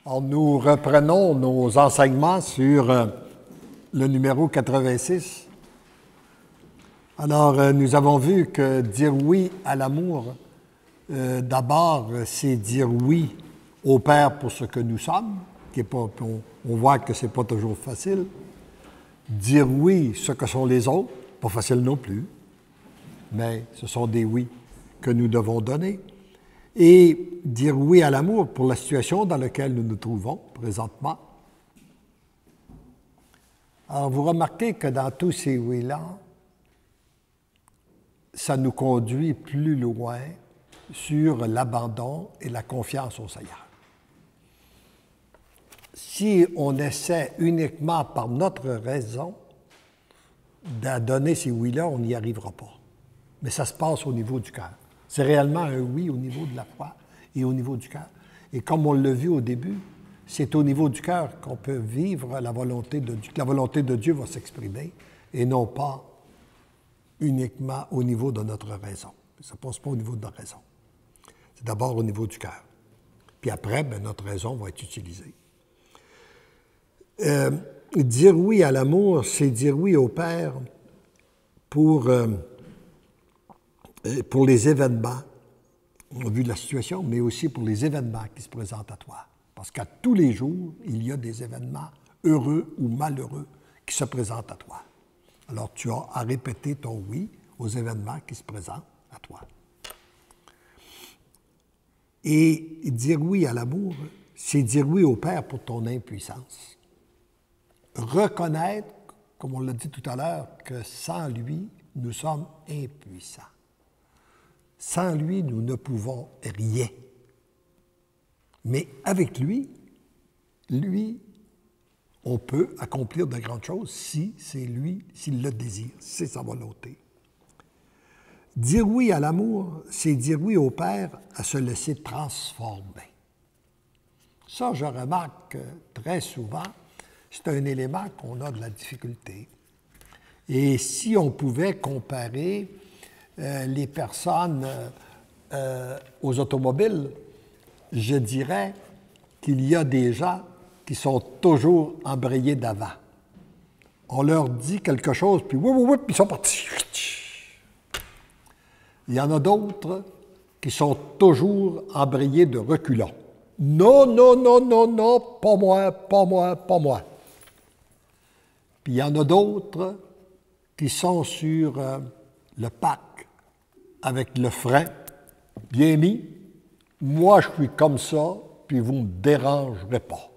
Alors, nous reprenons nos enseignements sur le numéro 86. Alors, nous avons vu que dire oui à l'amour, d'abord, c'est dire oui au Père pour ce que nous sommes, qui est pas, on voit que ce n'est pas toujours facile. Dire oui ce que sont les autres, pas facile non plus, mais ce sont des oui que nous devons donner. Et dire oui à l'amour pour la situation dans laquelle nous nous trouvons présentement. Alors, vous remarquez que dans tous ces oui-là, ça nous conduit plus loin sur l'abandon et la confiance au Seigneur. Si on essaie uniquement par notre raison de donner ces oui-là, on n'y arrivera pas. Mais ça se passe au niveau du cœur. C'est réellement un oui au niveau de la foi et au niveau du cœur. Et comme on l'a vu au début, c'est au niveau du cœur qu'on peut vivre la volonté de Dieu. La volonté de Dieu va s'exprimer et non pas uniquement au niveau de notre raison. Ça ne passe pas au niveau de notre raison. C'est d'abord au niveau du cœur. Puis après, notre raison va être utilisée. Dire oui à l'amour, c'est dire oui au Père pour les événements. On a vu la situation, mais aussi pour les événements qui se présentent à toi. Parce qu'à tous les jours, il y a des événements heureux ou malheureux qui se présentent à toi. Alors, tu as à répéter ton oui aux événements qui se présentent à toi. Et dire oui à l'amour, c'est dire oui au Père pour ton impuissance. Reconnaître, comme on l'a dit tout à l'heure, que sans lui, nous sommes impuissants. Sans lui, nous ne pouvons rien. Mais avec lui, on peut accomplir de grandes choses si c'est lui, s'il le désire, si c'est sa volonté. Dire oui à l'amour, c'est dire oui au Père à se laisser transformer. Ça, je remarque que très souvent, c'est un élément qu'on a de la difficulté. Et si on pouvait comparer les personnes aux automobiles, je dirais qu'il y a des gens qui sont toujours embrayés d'avant. On leur dit quelque chose, puis puis ils sont partis. Il y en a d'autres qui sont toujours embrayés de reculons. Non, non, non, non, non, pas moi, pas moi, pas moi. Puis il y en a d'autres qui sont sur le pack avec le frein bien mis. Moi, je suis comme ça, puis vous ne me dérangerez pas.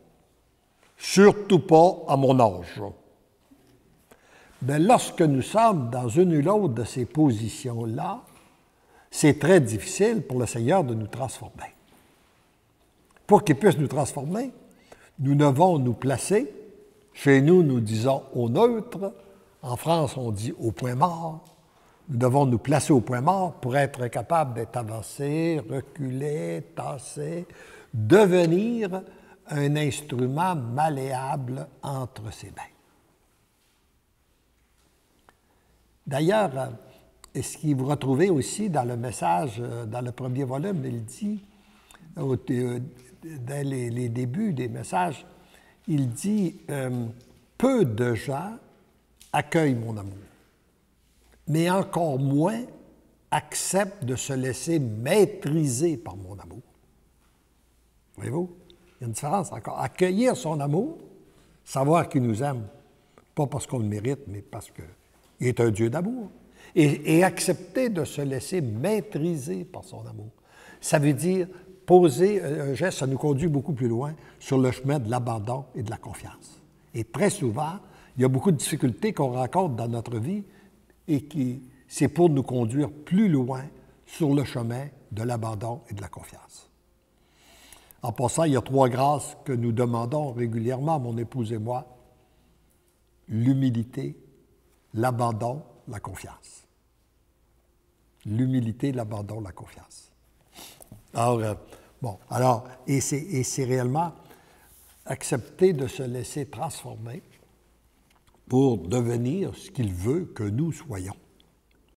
Surtout pas à mon âge. Mais lorsque nous sommes dans une ou l'autre de ces positions-là, c'est très difficile pour le Seigneur de nous transformer. Pour qu'il puisse nous transformer, nous devons nous placer. Chez nous, nous disons au neutre. En France, on dit au point mort. Nous devons nous placer au point mort pour être capables d'être avancés, reculés, tassés, devenir un instrument malléable entre ses mains. D'ailleurs, ce que vous retrouvez aussi dans le message, dans le premier volume, il dit, dans les débuts des messages, il dit peu de gens accueillent mon amour, mais encore moins acceptent de se laisser maîtriser par mon amour. Voyez-vous? Il y a une différence encore. Accueillir son amour, savoir qu'il nous aime, pas parce qu'on le mérite, mais parce qu'il est un Dieu d'amour. Et accepter de se laisser maîtriser par son amour. Ça veut dire poser un geste, ça nous conduit beaucoup plus loin sur le chemin de l'abandon et de la confiance. Et très souvent, il y a beaucoup de difficultés qu'on rencontre dans notre vie et c'est pour nous conduire plus loin sur le chemin de l'abandon et de la confiance. En passant, il y a 3 grâces que nous demandons régulièrement, mon épouse et moi. L'humilité, l'abandon, la confiance. L'humilité, l'abandon, la confiance. Alors, c'est réellement accepter de se laisser transformer pour devenir ce qu'il veut que nous soyons.